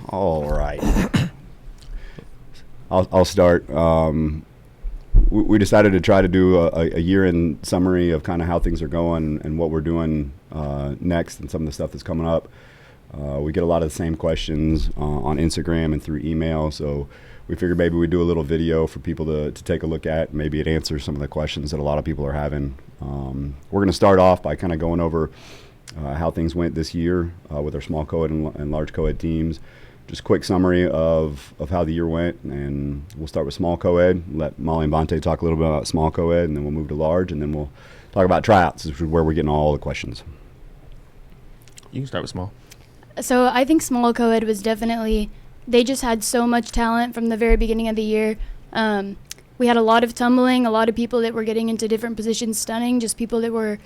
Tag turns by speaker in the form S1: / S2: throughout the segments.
S1: All right. I'll start. We decided to try to do a year-end summary of kind of how things are going and what we're doing next and some of the stuff that's coming up. We get a lot of the same questions on Instagram and through email, so we figured maybe we'd do a little video for people to take a look at. Maybe it answers some of the questions that a lot of people are having. We're going to start off by kind of going over how things went this year with our small co-ed and large co-ed teams. Just a quick summary of how the year went, and we'll start with small co-ed, let Molly and Bonte talk a little bit about small co-ed, and then we'll move to large, and then we'll talk about tryouts, which is where we're getting all the questions.
S2: You can start with small.
S3: So I think small co-ed was definitely, they just had so much talent from the very beginning of the year. We had a lot of tumbling, a lot of people that were getting into different positions stunning, just people that were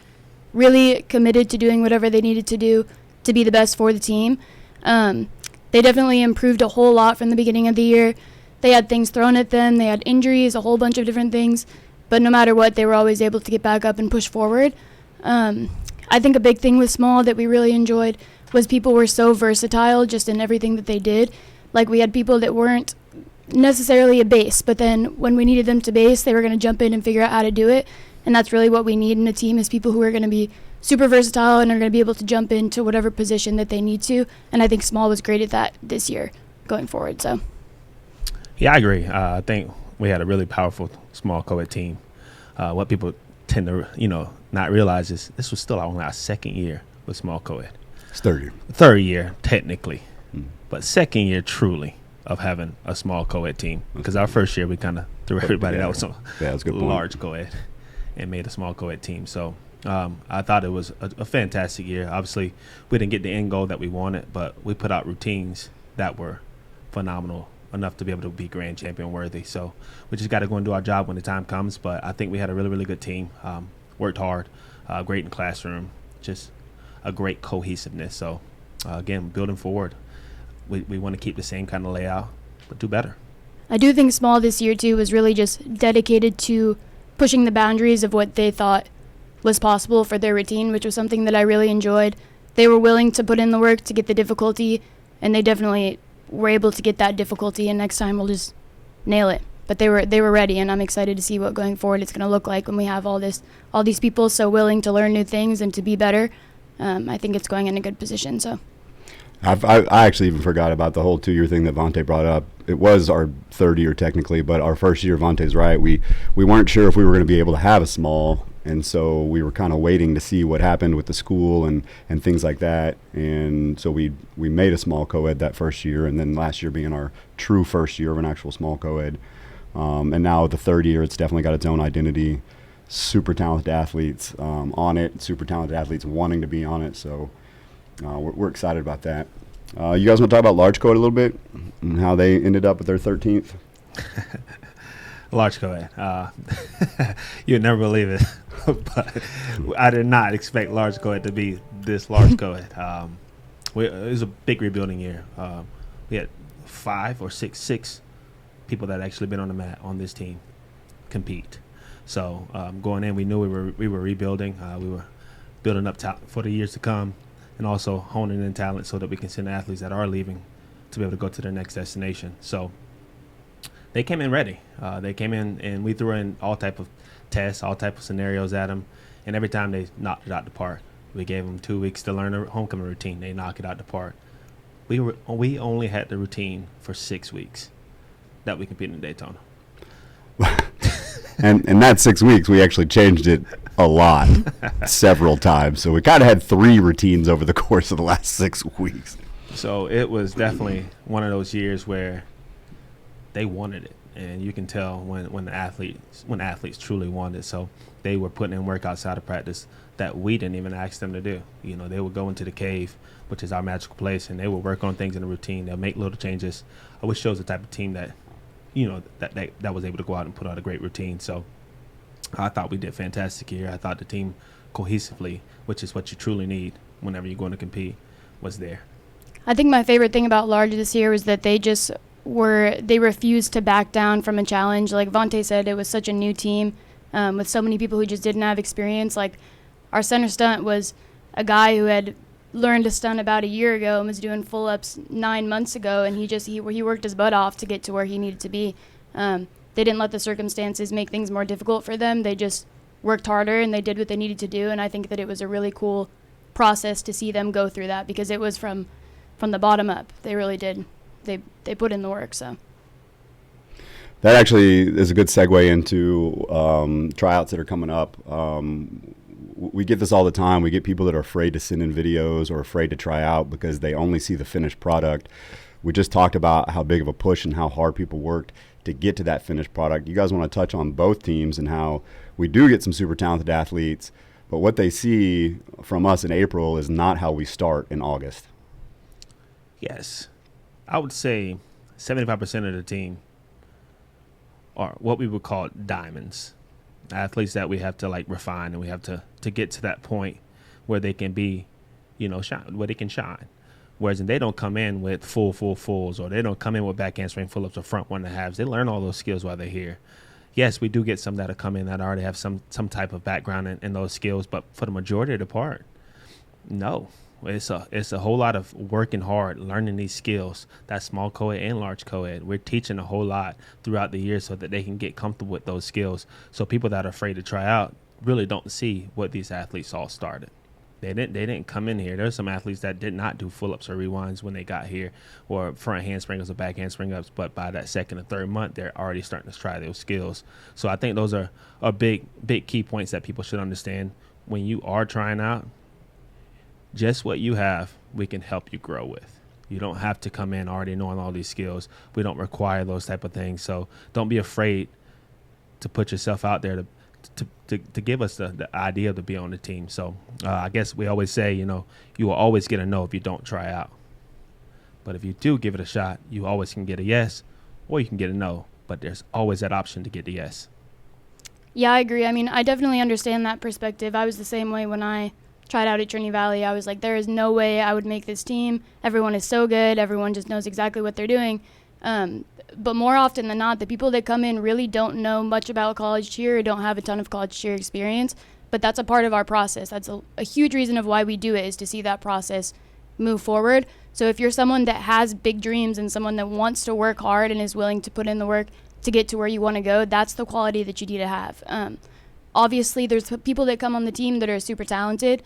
S3: really committed to doing whatever they needed to do to be the best for the team. They definitely improved a whole lot from the beginning of the year. They had things thrown at them, they had injuries, a whole bunch of different things, but no matter what, they were always able to get back up and push forward. I think a big thing with small that we really enjoyed was people were so versatile just in everything that they did. Like, we had people that weren't necessarily a base, but then when we needed them to base, they were going to jump in and figure out how to do it. And that's really what we need in a team, is people who are going to be super versatile and are going to be able to jump into whatever position that they need to. And I think small was great at that this year going forward. So,
S2: yeah, I agree. I think we had a really powerful small co-ed team. What people tend to, not realize is this was still only our second year with small co-ed.
S1: It's third year.
S2: Third year, technically. But second year, truly, of having a small co-ed team. Because our first year, we kind of threw everybody that was
S1: that's a good point.
S2: Large co-ed and made a small co-ed team. So I thought it was a fantastic year. Obviously, we didn't get the end goal that we wanted, but we put out routines that were phenomenal enough to be able to be grand champion worthy. So we just got to go and do our job when the time comes. But I think we had a really, really good team. Worked hard, great in classroom, just a great cohesiveness. So, again, building forward, we want to keep the same kind of layout, but do better.
S3: I do think small this year, too, was really just dedicated to pushing the boundaries of what they thought was possible for their routine, which was something that I really enjoyed. They were willing to put in the work to get the difficulty, and they definitely were able to get that difficulty, and next time we'll just nail it. But they were ready, and I'm excited to see what going forward it's going to look like when we have all these people so willing to learn new things and to be better. I think it's going in a good position. So,
S1: I actually even forgot about the whole 2-year thing that Vontae brought up. It was our third year technically, but our first year, Vontae's right. We weren't sure if we were going to be able to have a small, and so we were kind of waiting to see what happened with the school and things like that. And so we made a small co-ed that first year, and then last year being our true first year of an actual small co-ed. And now the third year, it's definitely got its own identity. Super talented athletes on it, super talented athletes wanting to be on it. So we're excited about that. You guys want to talk about large co-ed a little bit and how they ended up with their 13th?
S2: Large co-ed. You'd never believe it, but I did not expect large co-ed to be this large co-ed. It was a big rebuilding year. We had 5 or 6 people that actually been on the mat on this team compete. So going in, we knew we were rebuilding. We were building up for the years to come, and also honing in talent so that we can send athletes that are leaving to be able to go to their next destination. So they came in ready. They came in, and we threw in all type of tests, all type of scenarios at them, and every time they knocked it out the park. We gave them 2 weeks to learn a homecoming routine. They knocked it out the park. We only had the routine for 6 weeks that we competed in Daytona.
S1: And that 6 weeks, we actually changed it a lot, several times. So we kind of had 3 routines over the course of the last 6 weeks.
S2: So it was definitely one of those years where they wanted it, and you can tell when athletes truly wanted it. So they were putting in work outside of practice that we didn't even ask them to do. They would go into the cave, which is our magical place, and they would work on things in the routine. They'll make little changes. I wish shows the type of team that that was able to go out and put out a great routine. So I thought we did fantastic here. I thought the team cohesively, which is what you truly need whenever you're going to compete, was there.
S3: I think my favorite thing about Large this year was that they refused to back down from a challenge. Like Vontae said, it was such a new team with so many people who just didn't have experience. Like, our center stunt was a guy who had learned to stunt about a year ago and was doing full ups 9 months ago, and he worked his butt off to get to where he needed to be. They didn't let the circumstances make things more difficult for them. They just worked harder and they did what they needed to do, and I think that it was a really cool process to see them go through that, because it was from the bottom up. They really did. They put in the work. So
S1: that actually is a good segue into tryouts that are coming up. We get this all the time. We get people that are afraid to send in videos or afraid to try out because they only see the finished product. We just talked about how big of a push and how hard people worked to get to that finished product. You guys want to touch on both teams and how we do get some super talented athletes, but what they see from us in April is not how we start in August.
S2: Yes. I would say 75% of the team are what we would call diamonds. Athletes that we have to refine, and we have to get to that point where they can be, where they can shine. Whereas they don't come in with fulls, or they don't come in with back handspring pull-ups or front 1.5s. They learn all those skills while they're here. Yes, we do get some that come in that already have some type of background in those skills, but for the majority of the part, no. It's a whole lot of working hard, learning these skills. That's small co-ed and large co-ed. We're teaching a whole lot throughout the year so that they can get comfortable with those skills. So people that are afraid to try out really don't see what these athletes all started. They didn't come in here. There's some athletes that did not do pull-ups or rewinds when they got here, or front handspring or back handspring ups, but by that second or third month, they're already starting to try those skills. So I think those are big key points that people should understand. When you are trying out, just what you have, we can help you grow with. You don't have to come in already knowing all these skills. We don't require those type of things. So don't be afraid to put yourself out there to give us the idea to be on the team. So I guess we always say, you will always get a no if you don't try out. But if you do give it a shot, you always can get a yes, or you can get a no. But there's always that option to get the yes.
S3: Yeah, I agree. I mean, I definitely understand that perspective. I was the same way when I tried out at Trinity Valley. I was like, there is no way I would make this team. Everyone is so good. Everyone just knows exactly what they're doing. But more often than not, the people that come in really don't know much about college cheer or don't have a ton of college cheer experience. But that's a part of our process. That's a huge reason of why we do it, is to see that process move forward. So if you're someone that has big dreams and someone that wants to work hard and is willing to put in the work to get to where you want to go, that's the quality that you need to have. Obviously, there's people that come on the team that are super talented.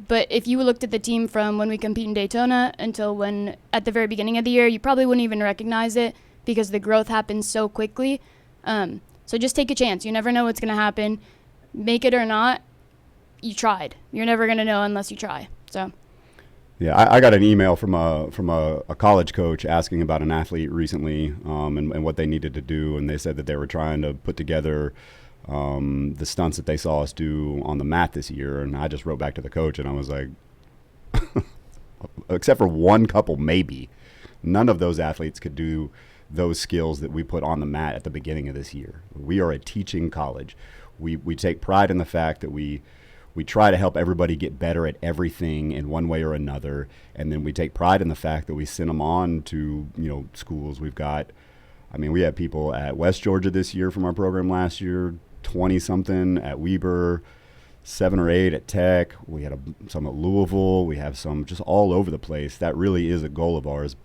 S3: But if you looked at the team from when we compete in Daytona until when at the very beginning of the year, you probably wouldn't even recognize it because the growth happens so quickly. So just take a chance. You never know what's going to happen. Make it or not, you tried. You're never going to know unless you try. So.
S1: Yeah, I got an email from a college coach asking about an athlete recently and what they needed to do, and they said that they were trying to put together the stunts that they saw us do on the mat this year. And I just wrote back to the coach and I was like, except for one couple, maybe, none of those athletes could do those skills that we put on the mat at the beginning of this year. We are a teaching college. We take pride in the fact that we try to help everybody get better at everything in one way or another. And then we take pride in the fact that we send them on to, schools. We had people at West Georgia this year from our program last year, 20-something at Weber, 7 or 8 at Tech. We had some at Louisville. We have some just all over the place. That really is a goal of ours.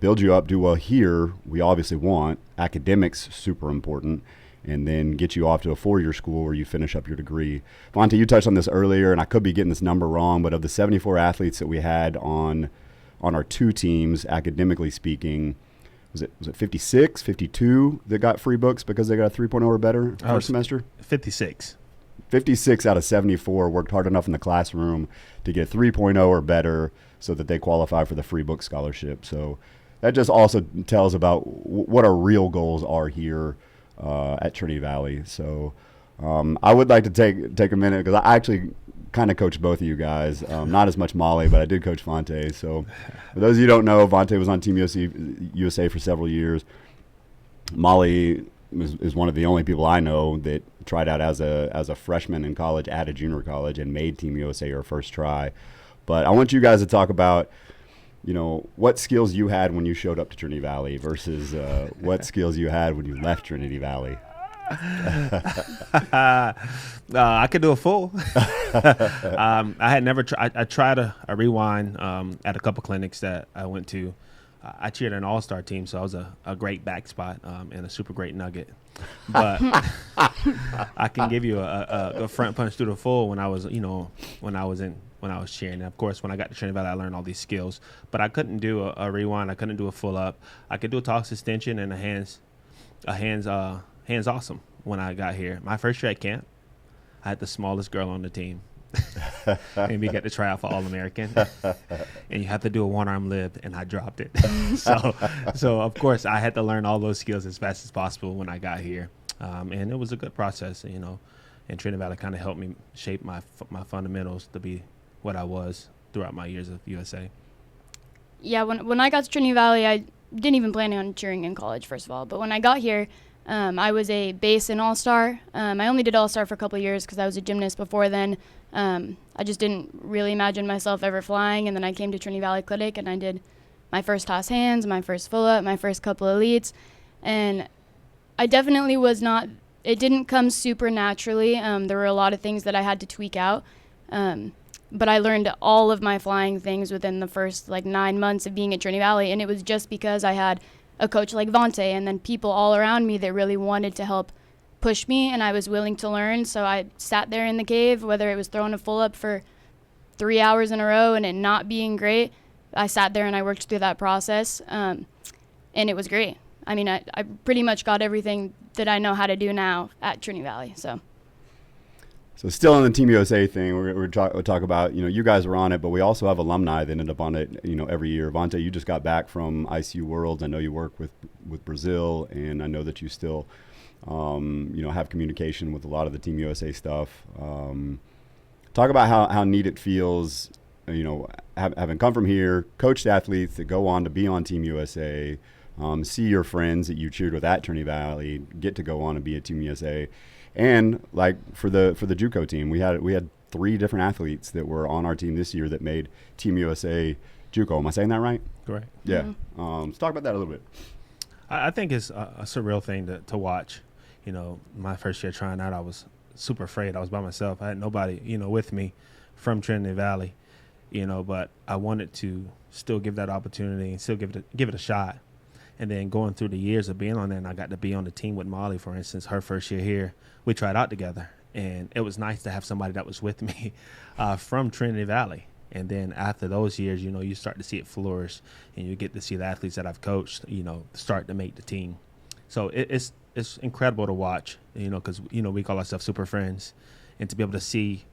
S1: Build you up, do well here. We obviously want academics, super important, and then get you off to a 4-year school where you finish up your degree. Vontae, you touched on this earlier, and I could be getting this number wrong, but of the 74 athletes that we had on our 2 teams, academically speaking, was it 56, 52 that got free books because they got a 3.0 or better first semester?
S2: 56.
S1: 56 out of 74 worked hard enough in the classroom to get a 3.0 or better so that they qualify for the free book scholarship. So that just also tells about what our real goals are here at Trinity Valley. So I would like to take a minute because I actually kind of coached both of you guys. Not as much Molly, but I did coach Vontae. So for those of you who don't know, Vontae was on Team USA for several years. Molly is one of the only people I know that tried out as a freshman in college at a junior college and made Team USA her first try. But I want you guys to talk about, what skills you had when you showed up to Trinity Valley versus what skills you had when you left Trinity Valley.
S2: I could do a full. I had never tried. I tried a rewind at a couple clinics that I went to. I cheered an all-star team, so I was a great back spot and a super great nugget. But I can give you a front punch through the full when I was cheering. And of course, when I got to Trinity Valley, I learned all these skills. But I couldn't do a rewind. I couldn't do a full up. I could do a toss extension and a hands awesome when I got here. My first year at camp, I had the smallest girl on the team. And we got to try out for All-American. And you have to do a one-arm lib, and I dropped it. So of course, I had to learn all those skills as fast as possible when I got here. And it was a good process, And Trinity Valley kind of helped me shape my fundamentals to be what I was throughout my years of USA.
S3: Yeah, when I got to Trinity Valley, I didn't even plan on cheering in college, first of all. But when I got here, I was a base and all-star. I only did all-star for a couple of years because I was a gymnast before then. I just didn't really imagine myself ever flying, and then I came to Trinity Valley Clinic, and I did my first toss hands, my first full-up, my first couple of elites, and I definitely was not – it didn't come super naturally. There were a lot of things that I had to tweak out, but I learned all of my flying things within the first, 9 months of being at Trinity Valley, and it was just because I had – a coach like Vontae and then people all around me that really wanted to help push me, and I was willing to learn. So I sat there in the cave, whether it was throwing a full up for 3 hours in a row and it not being great. I sat there and I worked through that process, and it was great. I mean, I pretty much got everything that I know how to do now at Trinity Valley.
S1: So still on the Team USA thing, we'll talk about, you guys were on it, but we also have alumni that end up on it, every year. Vontae, you just got back from ICU Worlds. I know you work with Brazil, and I know that you still, have communication with a lot of the Team USA stuff. Talk about how neat it feels, having come from here, coached athletes that go on to be on Team USA, see your friends that you cheered with at Trinity Valley, get to go on and be at Team USA. And for the JUCO team, we had 3 different athletes that were on our team this year that made Team USA JUCO. Am I saying that right?
S2: Correct.
S1: Yeah.
S3: Mm-hmm.
S1: Let's talk about that a little bit.
S2: I think it's a surreal thing to watch. My first year trying out, I was super afraid. I was by myself. I had nobody, with me from Trinity Valley, but I wanted to still give that opportunity and still give it a shot. And then going through the years of being on there, and I got to be on the team with Molly, for instance, her first year here. We tried out together, and it was nice to have somebody that was with me from Trinity Valley. And then after those years, you start to see it flourish, and you get to see the athletes that I've coached, start to make the team. So it's incredible to watch, because we call ourselves super friends, and to be able to see,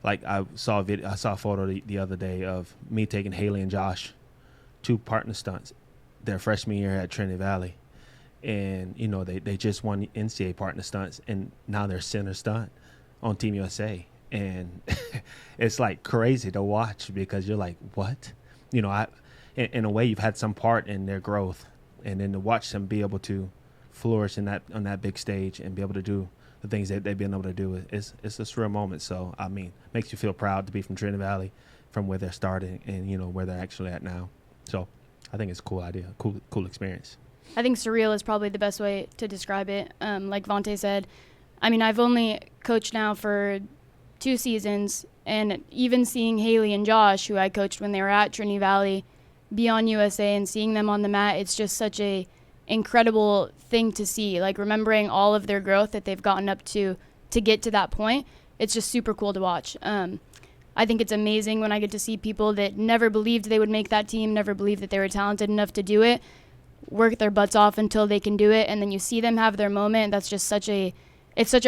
S2: I saw a photo the other day of me taking Haley and Josh 2 partner stunts their freshman year at Trinity Valley. And, they just won NCAA partner stunts, and now they're center stunt on Team USA. And it's crazy to watch, because you're like, what? In a way, you've had some part in their growth, and then to watch them be able to flourish on that big stage and be able to do the things that they've been able to do, it's a surreal moment. So, I mean, makes you feel proud to be from Trinity Valley, from where they're starting and, where they're actually at now. So I think it's a cool idea, cool experience.
S3: I think surreal is probably the best way to describe it. Like Vontae said, I mean, I've only coached now for 2 seasons, and even seeing Haley and Josh, who I coached when they were at Trinity Valley, be on USA and seeing them on the mat, it's just such a incredible thing to see. Remembering all of their growth that they've gotten up to get to that point, it's just super cool to watch. I think it's amazing when I get to see people that never believed they would make that team, never believed that they were talented enough to do it, work their butts off until they can do it, and then you see them have their moment. That's just such a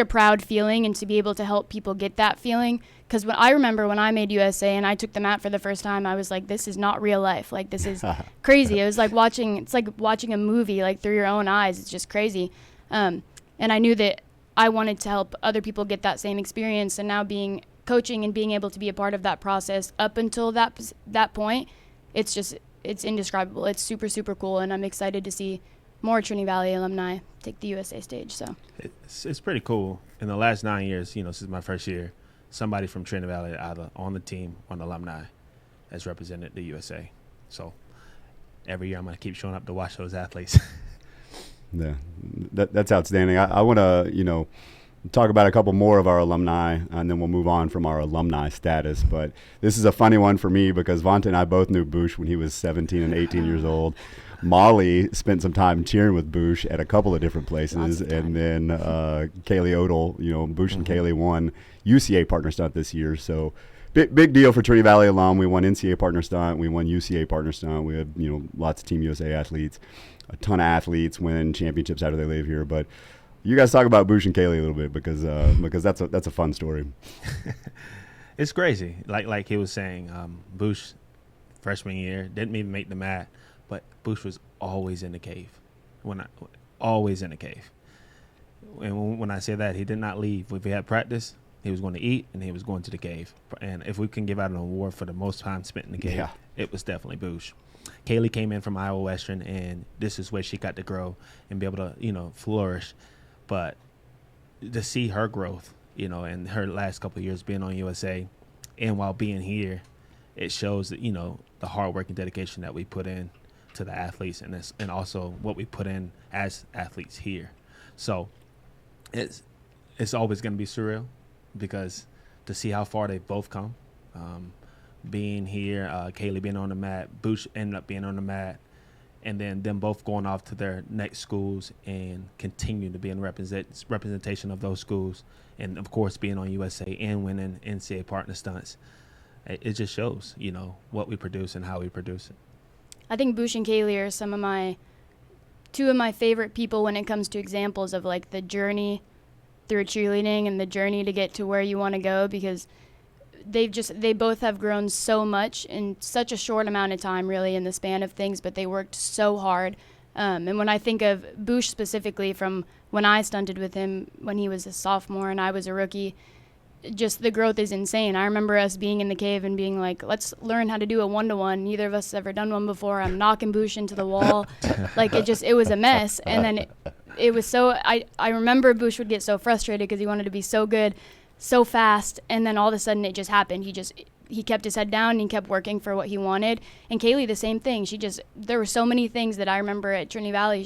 S3: proud feeling, and to be able to help people get that feeling. Because I remember when I made USA and I took the mat for the first time, I was like, this is not real life. This is crazy. It was like watching a movie, through your own eyes. It's just crazy. And I knew that I wanted to help other people get that same experience, and now coaching and being able to be a part of that process up until that point, it's indescribable. It's super, super cool, and I'm excited to see more Trinity Valley alumni take the USA stage. So
S2: it's pretty cool. In the last 9 years, since my first year, somebody from Trinity Valley either on the team or an alumni has represented the USA. So every year I'm going to keep showing up to watch those athletes.
S1: Yeah, that's outstanding. I want to, talk about a couple more of our alumni, and then we'll move on from our alumni status. But this is a funny one for me because Vontae and I both knew Boosh when he was 17 and 18 years old. Molly spent some time cheering with Boosh at a couple of different places, and then Kaylee Odell, Boosh and Kaylee won UCA partner stunt this year. So big deal for Trinity Valley alum. We won NCAA partner stunt. We won UCA partner stunt. We had lots of Team USA athletes. A ton of athletes win championships after they live here. But you guys talk about Boosh and Kaylee a little bit because that's a fun story.
S2: It's crazy. Like he was saying, Boosh freshman year didn't even make the mat, but Boosh was always in the cave. Always in the cave. And when I say that, he did not leave. If we had practice, he was going to eat and he was going to the cave. And if we can give out an award for the most time spent in the cave, it was definitely Boosh. Kaylee came in from Iowa Western, and this is where she got to grow and be able to, flourish. But to see her growth, in her last couple of years being on USA and while being here, it shows that, the hard work and dedication that we put in to the athletes and also what we put in as athletes here. So it's always going to be surreal because to see how far they've both come, being here, Kaylee being on the mat, Boosh ended up being on the mat, and then them both going off to their next schools and continuing to be in representation of those schools, and of course being on USA and winning NCAA partner stunts. It just shows, what we produce and how we produce it.
S3: I think Boosh and Kaylee are two of my favorite people when it comes to examples of like the journey through cheerleading and the journey to get to where you want to go, because they both have grown so much in such a short amount of time, really, in the span of things, but they worked so hard. And when I think of Boosh specifically, from when I stunted with him when he was a sophomore and I was a rookie, just the growth is insane. I remember us being in the cave and being like, let's learn how to do a one-to-one. Neither of us has ever done one before. I'm knocking Boosh into the wall. It was a mess. And then it was so, I remember Boosh would get so frustrated because he wanted to be so good so fast, and then all of a sudden it just happened. He kept his head down and he kept working for what he wanted. And Kaylee, the same thing. There were so many things that I remember at Trinity Valley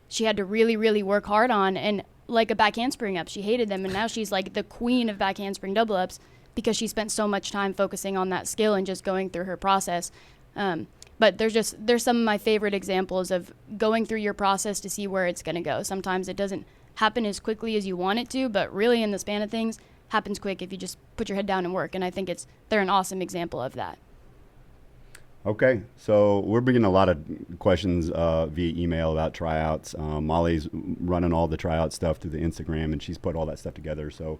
S3: she had to really, really work hard on, and like a back handspring up, she hated them, and now she's like the queen of back handspring double ups because she spent so much time focusing on that skill and just going through her process. But there's some of my favorite examples of going through your process to see where it's going to go. Sometimes it doesn't happen as quickly as you want it to, but really in the span of things, happens quick if you just put your head down and work. And I think they're an awesome example of that.
S1: Okay, so we're getting a lot of questions via email about tryouts. Molly's running all the tryout stuff through the Instagram, and she's put all that stuff together. So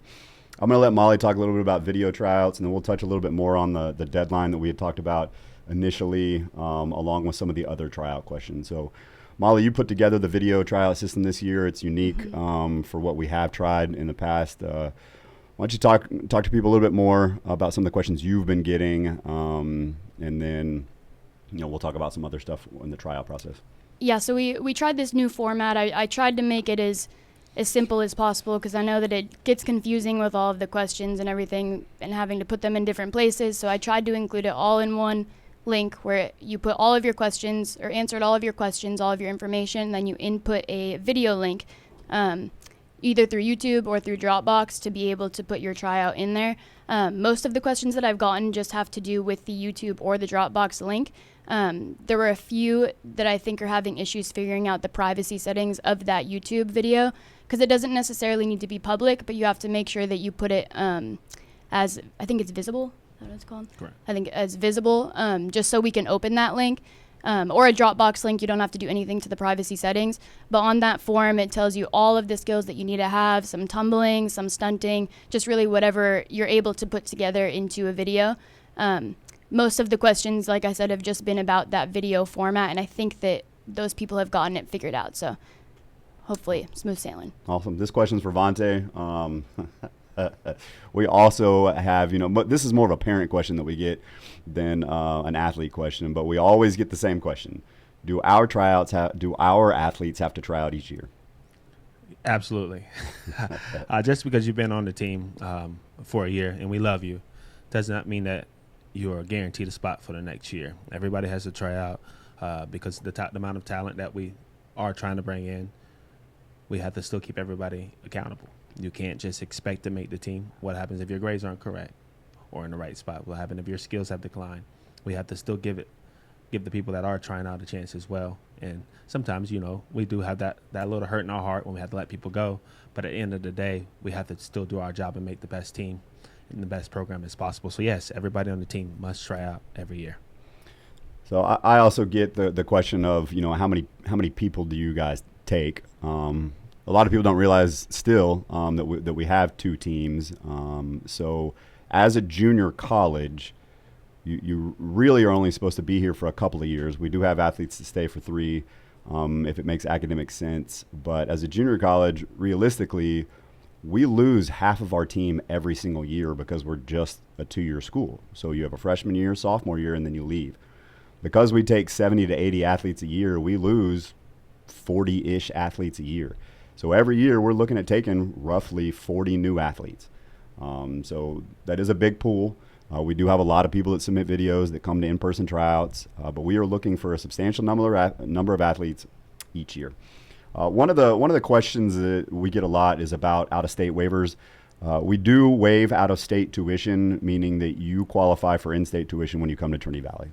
S1: I'm going to let Molly talk a little bit about video tryouts, and then we'll touch a little bit more on the deadline that we had talked about initially, along with some of the other tryout questions. So Molly, you put together the video tryout system this year. It's unique for what we have tried in the past. Why don't you talk to people a little bit more about some of the questions you've been getting, and then we'll talk about some other stuff in the tryout process.
S3: Yeah, so we tried this new format. I tried to make it as simple as possible because I know that it gets confusing with all of the questions and everything and having to put them in different places. So I tried to include it all in one link where you put all of your questions or answered all of your questions, all of your information, and then you input a video link. Either through YouTube or through Dropbox to be able to put your tryout in there. Most of the questions that I've gotten just have to do with the YouTube or the Dropbox link. There were a few that I think are having issues figuring out the privacy settings of that YouTube video because it doesn't necessarily need to be public, but you have to make sure that you put it as, I think it's visible. Is that what it's called?
S2: Correct.
S3: I think as visible, just so we can open that link. Or a Dropbox link. You don't have to do anything to the privacy settings. But on that form, it tells you all of the skills that you need to have, some tumbling, some stunting, just really whatever you're able to put together into a video. Most of the questions, like I said, have just been about that video format, and I think that those people have gotten it figured out. So hopefully smooth sailing.
S1: Awesome. This question's for Vontae. We also have, but this is more of a parent question that we get than an athlete question, but we always get the same question. Do our athletes have to try out each year?
S2: Absolutely. Just because you've been on the team for a year and we love you does not mean that you're guaranteed a spot for the next year. Everybody has to try out because the amount of talent that we are trying to bring in we have to still keep everybody accountable. You can't just expect to make the team. What happens if your grades aren't correct or in the right spot? What happens if your skills have declined? We have to still give the people that are trying out a chance as well. And sometimes, we do have that little hurt in our heart when we have to let people go. But at the end of the day, we have to still do our job and make the best team and the best program as possible. So, yes, everybody on the team must try out every year.
S1: So I also get the question of, how many people do you guys take? A lot of people don't realize still that we have 2 teams. So as a junior college, you really are only supposed to be here for a couple of years. We do have athletes to stay for 3 if it makes academic sense. But as a junior college, realistically, we lose half of our team every single year because we're just a 2-year school. So you have a freshman year, sophomore year, and then you leave. Because we take 70 to 80 athletes a year, we lose 40-ish athletes a year. So every year we're looking at taking roughly 40 new athletes. So that is a big pool. We do have a lot of people that submit videos that come to in-person tryouts, but we are looking for a substantial number of athletes each year. One of the questions that we get a lot is about out-of-state waivers. We do waive out-of-state tuition, meaning that you qualify for in-state tuition when you come to Trinity Valley.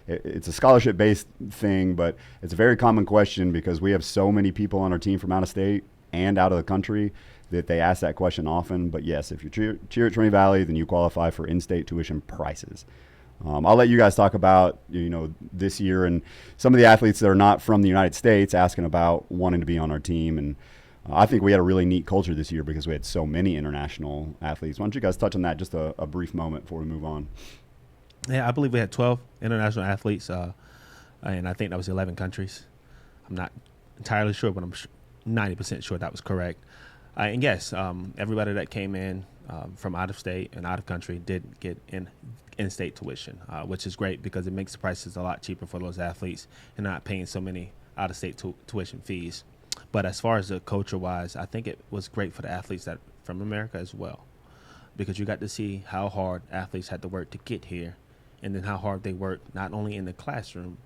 S1: It's a scholarship-based thing, but it's a very common question because we have so many people on our team from out of state and out of the country that they ask that question often. But yes, if you cheer at Trinity Valley, then you qualify for in-state tuition prices. I'll let you guys talk about this year and some of the athletes that are not from the United States asking about wanting to be on our team. And I think we had a really neat culture this year because we had so many international athletes. Why don't you guys touch on that just a brief moment before we move on?
S2: Yeah, I believe we had 12 international athletes, and I think that was 11 countries. I'm not entirely sure, but I'm 90% sure that was correct. And yes, everybody that came in from out of state and out of country did get in-state tuition, which is great because it makes the prices a lot cheaper for those athletes and not paying so many out-of-state tuition fees. But as far as the culture-wise, I think it was great for the athletes that from America as well, because you got to see how hard athletes had to work to get here, and then how hard they worked not only in the classroom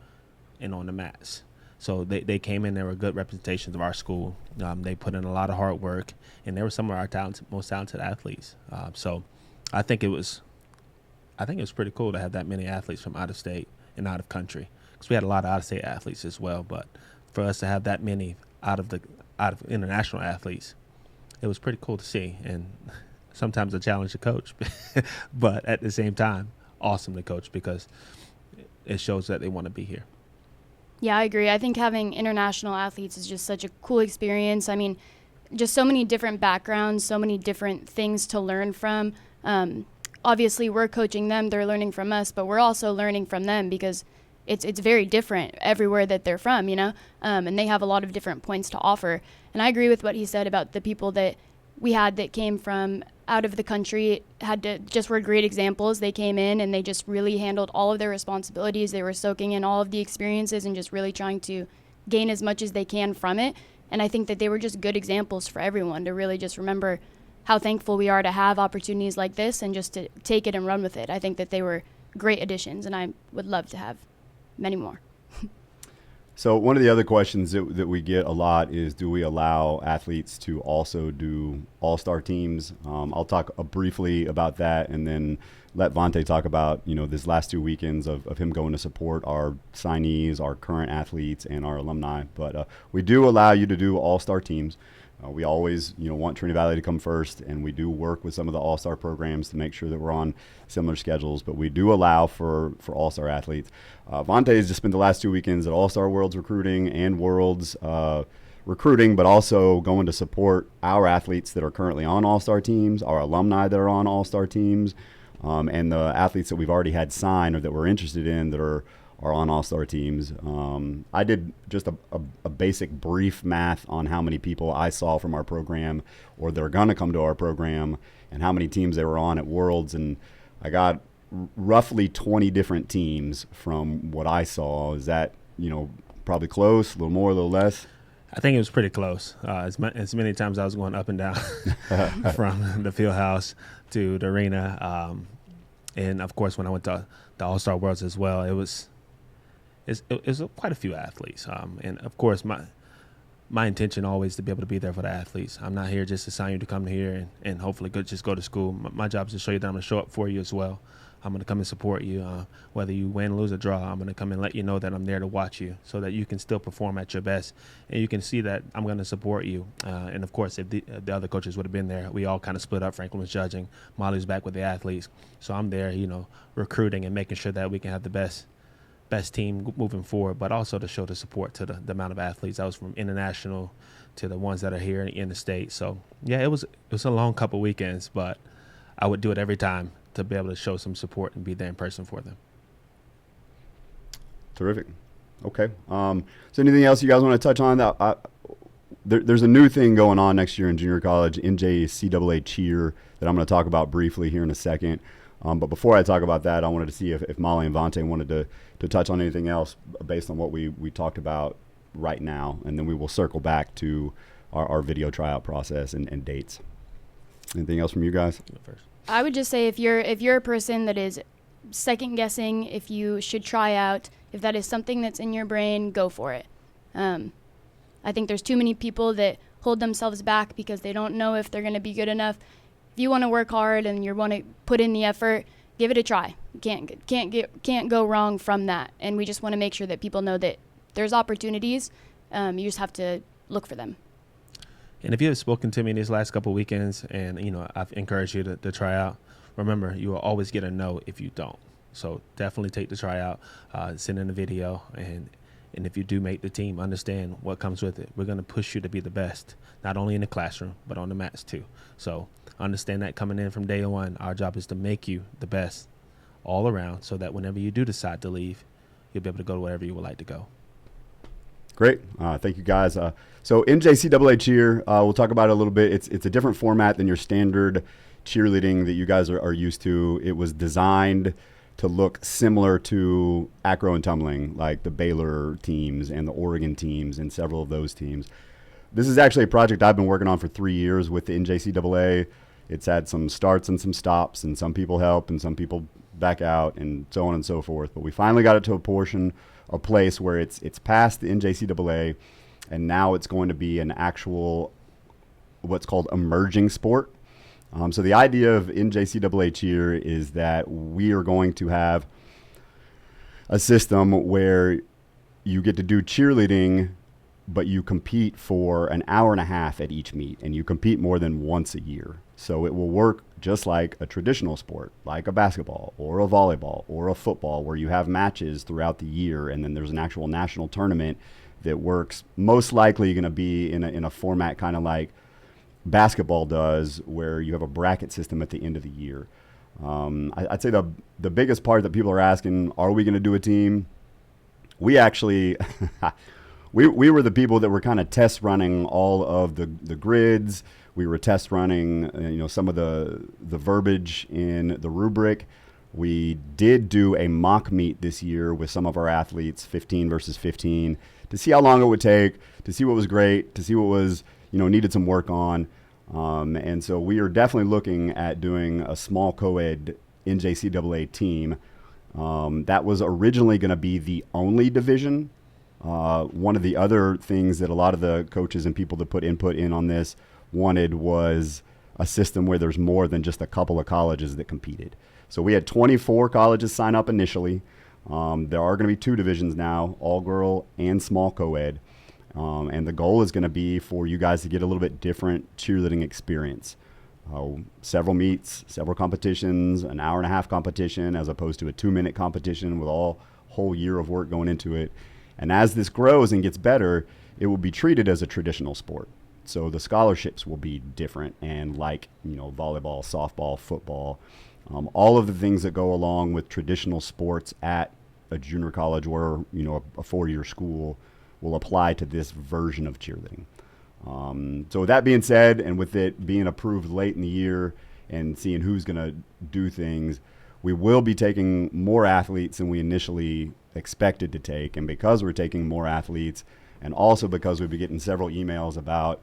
S2: and on the mats. So they came in, they were good representations of our school. They put in a lot of hard work, and they were some of our most talented athletes. So I think it was pretty cool to have that many athletes from out of state and out of country, because we had a lot of out-of-state athletes as well. But for us to have that many out of international athletes, it was pretty cool to see, and sometimes a challenge to coach, but at the same time, awesome to coach because it shows that they want to be here.
S3: Yeah, I agree. I think having international athletes is just such a cool experience. I mean, just so many different backgrounds, so many different things to learn from. Obviously, we're coaching them, they're learning from us, but we're also learning from them because it's very different everywhere that they're from, and they have a lot of different points to offer. And I agree with what he said about the people that we had that came from out of the country were great examples. They came in and they just really handled all of their responsibilities. They were soaking in all of the experiences and just really trying to gain as much as they can from it. And I think that they were just good examples for everyone to really just remember how thankful we are to have opportunities like this and just to take it and run with it. I think that they were great additions, and I would love to have many more.
S1: So one of the other questions that we get a lot is, do we allow athletes to also do all-star teams? I'll talk briefly about that and then let Vontae talk about, this last 2 weekends of him going to support our signees, our current athletes, and our alumni. But we do allow you to do all-star teams. We always, want Trinity Valley to come first, and we do work with some of the all-star programs to make sure that we're on similar schedules. But we do allow for all-star athletes. Vontae has just spent the last 2 weekends at All-Star Worlds recruiting and Worlds recruiting, but also going to support our athletes that are currently on all-star teams, our alumni that are on all-star teams, and the athletes that we've already had signed or that we're interested in that are on all-star teams. I did just a basic brief math on how many people I saw from our program or that are going to come to our program and how many teams they were on at Worlds, and I got roughly 20 different teams from what I saw. Is that, probably close, a little more, a little less?
S2: I think it was pretty close. As many times I was going up and down from the field house to the arena. And, of course, when I went to the All-Star Worlds as well, it was quite a few athletes. And, of course, my intention always to be able to be there for the athletes. I'm not here just to sign you to come here and hopefully just go to school. My job is to show you that I'm going to show up for you as well. I'm going to come and support you. Whether you win, lose, or draw, I'm going to come and let you know that I'm there to watch you so that you can still perform at your best. And you can see that I'm going to support you. And, of course, if the other coaches would have been there, we all kind of split up. Franklin was judging. Molly's back with the athletes. So I'm there, recruiting and making sure that we can have the best team moving forward, but also to show the support to the amount of athletes. I was from international to the ones that are here in the state. So, yeah, it was a long couple weekends, but I would do it every time to be able to show some support and be there in person for them.
S1: Terrific. Okay. So anything else you guys want to touch on? There's a new thing going on next year in junior college, NJCAA Cheer, that I'm going to talk about briefly here in a second. But before I talk about that, I wanted to see if Molly and Vontae wanted to touch on anything else based on what we talked about right now, and then we will circle back to our video tryout process and dates. Anything else from you guys?
S2: First.
S3: I would just say if you're a person that is second guessing if you should try out, if that is something that's in your brain, go for it. I think there's too many people that hold themselves back because they don't know if they're going to be good enough. If you want to work hard and you want to put in the effort, give it a try. You can't go wrong from that. And we just want to make sure that people know that there's opportunities. You just have to look for them.
S2: And if you have spoken to me these last couple of weekends and, I've encouraged you to try out, remember, you will always get a no if you don't. So definitely take the tryout, send in a video, and if you do make the team, understand what comes with it. We're going to push you to be the best, not only in the classroom, but on the mats too. So understand that coming in from day one, our job is to make you the best all around so that whenever you do decide to leave, you'll be able to go to wherever you would like to go.
S1: Great. Thank you, guys. So NJCAA Cheer, we'll talk about it a little bit. It's a different format than your standard cheerleading that you guys are used to. It was designed to look similar to acro and tumbling, like the Baylor teams and the Oregon teams and several of those teams. This is actually a project I've been working on for 3 years with the NJCAA. It's had some starts and some stops, and some people help and some people back out and so on and so forth. But we finally got it to a place where it's past the NJCAA, and now it's going to be an actual what's called emerging sport. So the idea of NJCAA Cheer is that we are going to have a system where you get to do cheerleading, but you compete for an hour and a half at each meet, and you compete more than once a year. So it will work just like a traditional sport, like a basketball or a volleyball or a football, where you have matches throughout the year, and then there's an actual national tournament that works. Most likely going to be in a format kind of like basketball does, where you have a bracket system at the end of the year. I'd say the biggest part that people are asking, are we going to do a team? We actually, we were the people that were kind of test running all of the grids. We were test running, some of the verbiage in the rubric. We did do a mock meet this year with some of our athletes, 15 versus 15, to see how long it would take, to see what was great, to see what was, needed some work on. And so we are definitely looking at doing a small co-ed NJCAA team. That was originally going to be the only division. One of the other things that a lot of the coaches and people that put input in on this wanted was a system where there's more than just a couple of colleges that competed. So we had 24 colleges sign up initially. There are going to be 2 divisions now, all girl and small co-ed. And the goal is going to be for you guys to get a little bit different cheerleading experience. Several meets, several competitions, an hour and a half competition as opposed to a 2-minute competition with all whole year of work going into it. And as this grows and gets better, it will be treated as a traditional sport. So the scholarships will be different, and like, volleyball, softball, football, all of the things that go along with traditional sports at a junior college or, a 4-year school will apply to this version of cheerleading. So with that being said, and with it being approved late in the year and seeing who's going to do things, we will be taking more athletes than we initially expected to take. And because we're taking more athletes, and also because we've been getting several emails about,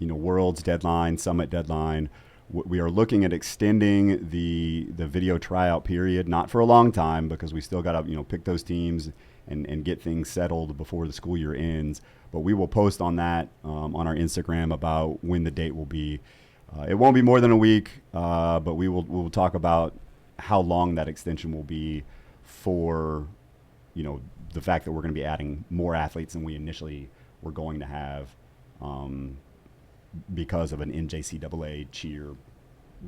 S1: World's deadline, Summit deadline, we are looking at extending the video tryout period, not for a long time, because we still got to, pick those teams and get things settled before the school year ends. But we will post on that on our Instagram about when the date will be. It won't be more than a week, but we'll talk about how long that extension will be for, the fact that we're going to be adding more athletes than we initially were going to have because of an NJCAA cheer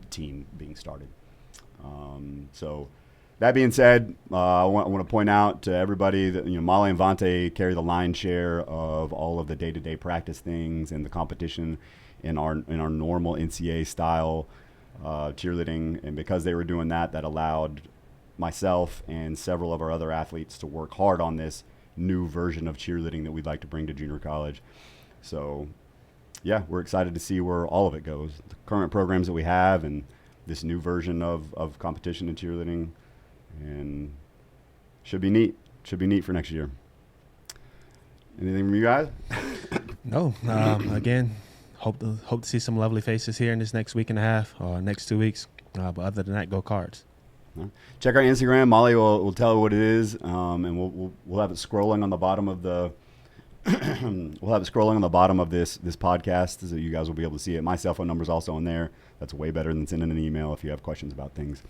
S1: team being started. So that being said, I want to point out to everybody that Molly and Vante carry the lion's share of all of the day-to-day practice things and the competition in our normal NCAA style cheerleading, and because they were doing that allowed myself and several of our other athletes to work hard on this new version of cheerleading that we'd like to bring to junior college. So yeah, we're excited to see where all of it goes, the current programs that we have and this new version of competition and cheerleading, and should be neat for next year. Anything from you guys?
S2: No. Again, hope to see some lovely faces here in this next week and a half or next 2 weeks. But other than that, go Cards.
S1: Check our Instagram. Molly will tell you what it is, and we'll have it scrolling on the bottom of the this podcast, so you guys will be able to see it. My cell phone number is also on there. That's way better than sending an email if you have questions about things.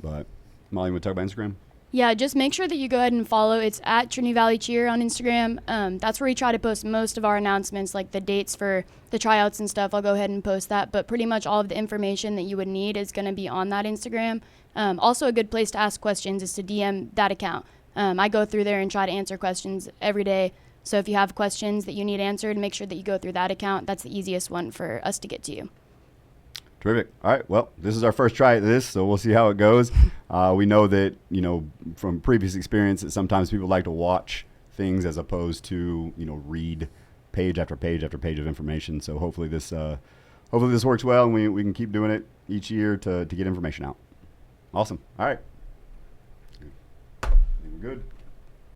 S1: But Molly, you want to talk about Instagram?
S3: Yeah, just make sure that you go ahead and follow. It's at Trinity Valley Cheer on Instagram. That's where we try to post most of our announcements, like the dates for the tryouts and stuff. I'll go ahead and post that. But pretty much all of the information that you would need is going to be on that Instagram. Also, a good place to ask questions is to DM that account. I go through there and try to answer questions every day. So if you have questions that you need answered, make sure that you go through that account. That's the easiest one for us to get to you.
S1: Terrific. All right. Well, this is our first try at this, so we'll see how it goes. We know that, from previous experience that sometimes people like to watch things as opposed to, read page after page after page of information. So hopefully this works well, and we can keep doing it each year to get information out. Awesome. All right. I think we're good.